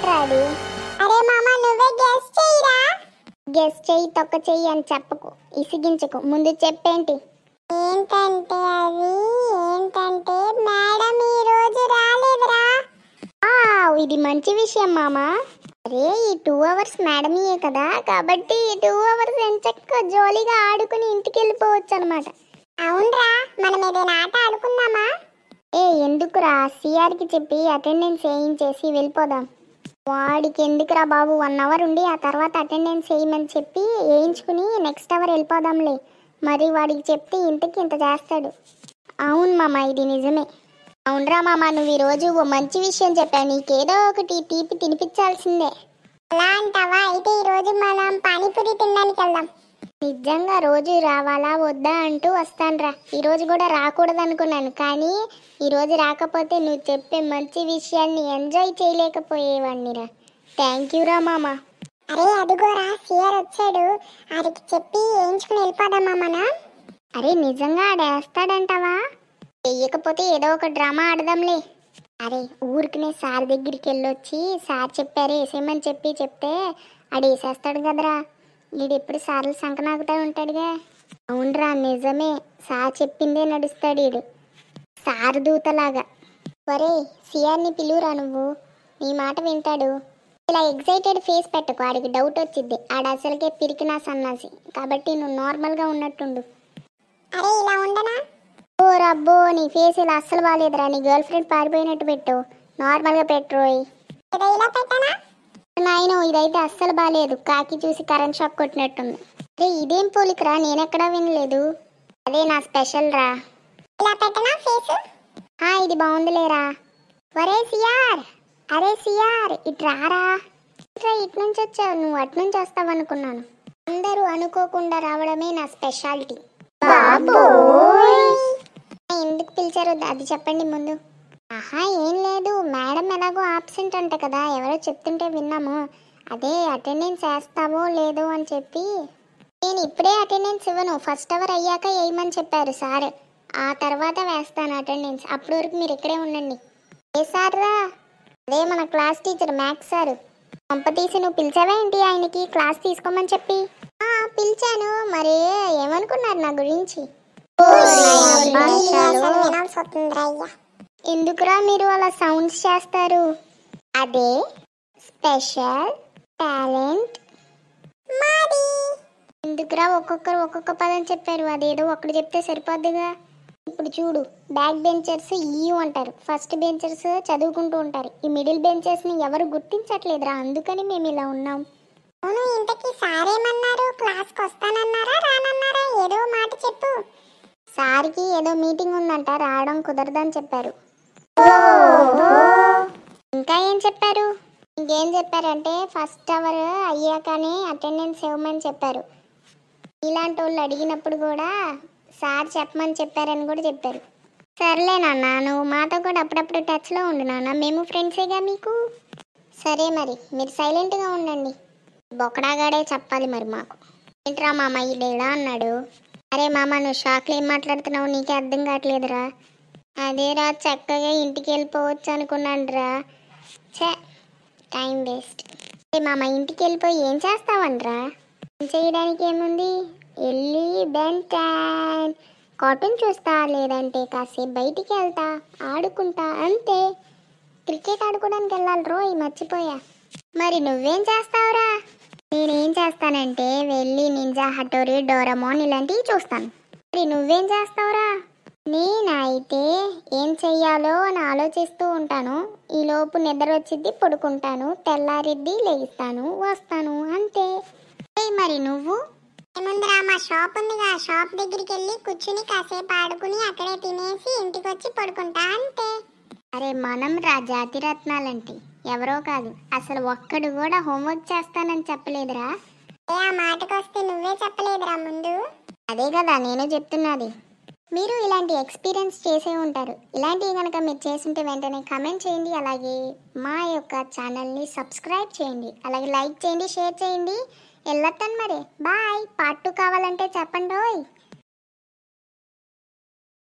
ఏంట్రా అది? అరే మామ నువ్వే గెస్ చెయ్యిరా. గెస్ చెయ్యి తొక్క చెయ్యి అని చెప్పకు, ఇసిగించకు, ముందు చెప్పేంటి? ఏంటంటే అది ఏంటంటే మేడం ఈ రోజు రాలేదురా. ఇది మంచి విషయం మామ. అరే ఈ 2 hours మేడమీయే కదా, కాబట్టి 2 hours ఎంచక్క జోలీగా ఆడుకుని ఇంటికి వెళ్ళిపోవచ్చు అనమాట. అవునరా, మనం ఏదైనా ఆట ఆడుకుందామా? ఎందుకురా, సిఆర్కి చెప్పి అటెండెన్స్ వేయించేసి వెళ్ళిపోదాం. వాడికి ఎందుకురా బాబు, 1 hour ఉండి ఆ తర్వాత అటెండెన్స్ వేయమని చెప్పి వేయించుకుని నెక్స్ట్ అవర్ వెళ్ళిపోదాంలే. మరి వాడికి చెప్తే ఇంతకి ఇంత చేస్తాడు. అవును మామ, ఇది నిజమే. అవునరా మామ, నువ్వు ఈరోజు ఓ మంచి విషయం చెప్పావు, నీకేదో ఒకటి తీపి తినిపించాల్సిందే. అలా అంటావా? అయితే ఈరోజు మనం పానీపూరి తినడానికి వెళ్దాం. నిజంగా రోజు రావాలా వద్దా అంటూ వస్తానురా. ఈరోజు కూడా రాకూడదు అనుకున్నాను, కానీ ఈరోజు రాకపోతే నువ్వు చెప్పే మంచి విషయాన్ని ఎంజాయ్ చేయలేకపోయేవాడినిరా. థ్యాంక్ యూ రా మామ. అరే అదిగోరా సిఆర్ వచ్చాడు, ఆడికి చెప్పి వేయించుకుని వెళ్ళిపోదామా మనం? అరే నిజంగా ఆడేస్తాడంటావా? చెయ్యకపోతే ఏదో ఒక డ్రామా ఆడదాంలే. అరే ఊరికినే సార్ దగ్గరికి వెళ్ళొచ్చి సార్ చెప్పారే వేసేయమని చెప్తే ఆడు వేసేస్తాడు కదరా. వీడు ఎప్పుడు సార్లు సంకనాకుతా ఉంటాడుగా. అవునరా నిజమే, సార్ చెప్పిందే నడుస్తాడు వీడు, సార్ దూతలాగా. వరే సిఆర్ని పిలువురా, నువ్వు నీ మాట వింటాడు. ఇలా ఎగ్జైటెడ్ ఫేస్ పెట్టకు, ఆడికి డౌట్ వచ్చింది. ఆడ అసలుకే పిరికినా సన్నాసి, కాబట్టి నువ్వు నార్మల్గా ఉన్నట్టుండు. అరే ఇలా ఉండనా? ఓ రబ్బో, నీ ఫేస్ ఇలా అస్సలు బాగాలేదురా. నీ గర్ల్ ఫ్రెండ్ పారిపోయినట్టు పెట్టు, నార్మల్గా పెట్రోయ్. నాయనో ఇదైతే అస్సలు బాగాలేదు, కాకి చూసి కరెంట్ షాక్ కొట్టినట్టుంది. అరే ఇదేం పోలికరా, నేనెక్కడా వినలేదు. అదే నా స్పెషల్ రా. ఇలా పెట్టనా ఫేస్? ఇది బాగుందిలేరా. వరే సిఆర్, అరే సిఆర్ ఇటు రారా. ఇటు నుంచి వచ్చావు, నువ్వు అటు నుంచి వస్తావు అనుకున్నాను. అందరూ అనుకోకుండా రావడమే నా స్పెషాలిటీ. ఎందుకు పిలిచారో అది చెప్పండి ముందు. ఏం లేదు, మేడం ఎలాగో ఆబ్సెంట్ అంట కదా, ఎవరో చెప్తుంటే విన్నాము. అదే అటెండెన్స్ వేస్తావో లేదో అని చెప్పి. నేను ఇప్పుడే అటెండెన్స్ ఇవ్వను, ఫస్ట్ అవర్ అయ్యాక వేయమని చెప్పారు సార్. ఆ తర్వాత వేస్తాను అటెండెన్స్, అప్పటి వరకు మీరు ఇక్కడే ఉండండి. ఏ సార్ రా? అదే మన క్లాస్ టీచర్ మ్యాథ్స్ సార్. పంప తీసి నువ్వు పిలిచావా ఏంటి ఆయనకి క్లాస్ తీసుకోమని చెప్పి? పిలిచాను, మరి ఏమనుకున్నారు నా గురించి? ఎందుకురా మీరు అలా సౌండ్స్ చేస్తారు? అదే స్పెషల్ టాలెంట్ మాది. ఎందుకురా ఒక్కొక్కరు ఒక్కొక్క పదం చెప్పారు, అదేదో ఒక్కడు చెప్తే సరిపోద్దిగా. ఇప్పుడు చూడు, బ్యాక్ బెంచర్స్ అంటారు, ఫస్ట్ బెంచర్స్ చదువుకుంటూ ఉంటారు, ఈ మిడిల్ బెంచర్స్ని ఎవరు గుర్తించట్లేదురా, అందుకని మేము ఇలా ఉన్నాం. అవును, ఇంతకీ సార్ ఏమన్నారు? క్లాస్కి వస్తానన్నారా రానన్నారా? ఏదో మాట చెప్పు. సార్కి ఏదో మీటింగ్ ఉందంట, రావడం కుదరదని చెప్పారు. ఇంకా ఏం చెప్పారు? ఇంకేం చెప్పారంటే ఫస్ట్ అవర్ అయ్యాకనే అటెండెన్స్ ఇవ్వమని చెప్పారు. ఇలాంటి వాళ్ళు అడిగినప్పుడు కూడా సార్ చెప్పమని చెప్పారని కూడా చెప్పారు. సర్లే నాన్న, నువ్వు మాతో కూడా అప్పుడప్పుడు టచ్లో ఉండు నాన్న, మేము ఫ్రెండ్సేగా మీకు. సరే మరి మీరు సైలెంట్గా ఉండండి. బొకడాగాడే చెప్పాలి మరి మాకు. ఏంట్రా మామ ఇదేడా అన్నాడు? అరే మామ నువ్వు షాక్లో ఏం మాట్లాడుతున్నావు, నీకే అర్థం కావట్లేదురా. అదేరా చక్కగా ఇంటికి వెళ్ళిపోవచ్చు అనుకున్నాను రా. Time waste. అరే మామ ఇంటికి వెళ్ళిపోయి ఏం చేస్తావనరా? ఏం చేయడానికి ఏముంది, వెళ్ళి బెంటన్ కార్టూన్ చూస్తా, లేదంటే కాసేపు బయటికి వెళ్తా, ఆడుకుంటా, అంతే. క్రికెట్ ఆడుకోవడానికి వెళ్ళాలి రోయ్, మర్చిపోయా. మరి నువ్వేం చేస్తావురా? నేనేం చేస్తానంటే వెళ్ళి నింజా హటోరీ, డోరామోన్ ఇలాంటివి చూస్తాను. మరి నువ్వేం చేస్తావురా? నేనైతే ఏం చెయ్యాలో అని ఆలోచిస్తూ ఉంటాను, ఈలోపు నిద్ర వచ్చిద్ది పడుకుంటాను, తెల్లారిద్ది లేస్తాను వస్తాను, అంతే. మరి నువ్వు? ఏముందిరా, మా షాప్ ఉందిగా, షాప్ దగ్గరికి వెళ్ళి కూర్చుని కాసేపు ఆడుకుని అక్కడే తినేసి ఇంటికి వచ్చి పడుకుంటా, అంతే. అరే మనం రా జాతిరత్నాలంటే, ఎవరో కాదు, అసలు ఒక్కడు కూడా హోంవర్క్ చేస్తానని చెప్పలేదురా. ఆ మాటకు వస్తే నువ్వే చెప్పలేదురా ముందు. అదే కదా నేను చెప్తున్నది. మీరు ఇలాంటి ఎక్స్పీరియన్స్ చేసే ఉంటారు. ఇలాంటివి కనుక మీరు చేస్తుంటే వెంటనే కమెంట్ చేయండి, అలాగే మా యొక్క ఛానల్ని సబ్స్క్రైబ్ చేయండి, అలాగే లైక్ చేయండి, షేర్ చేయండి. వెళ్ళొస్తాను మరి, బాయ్. పార్ట్ 2 కావాలంటే చెప్పండి.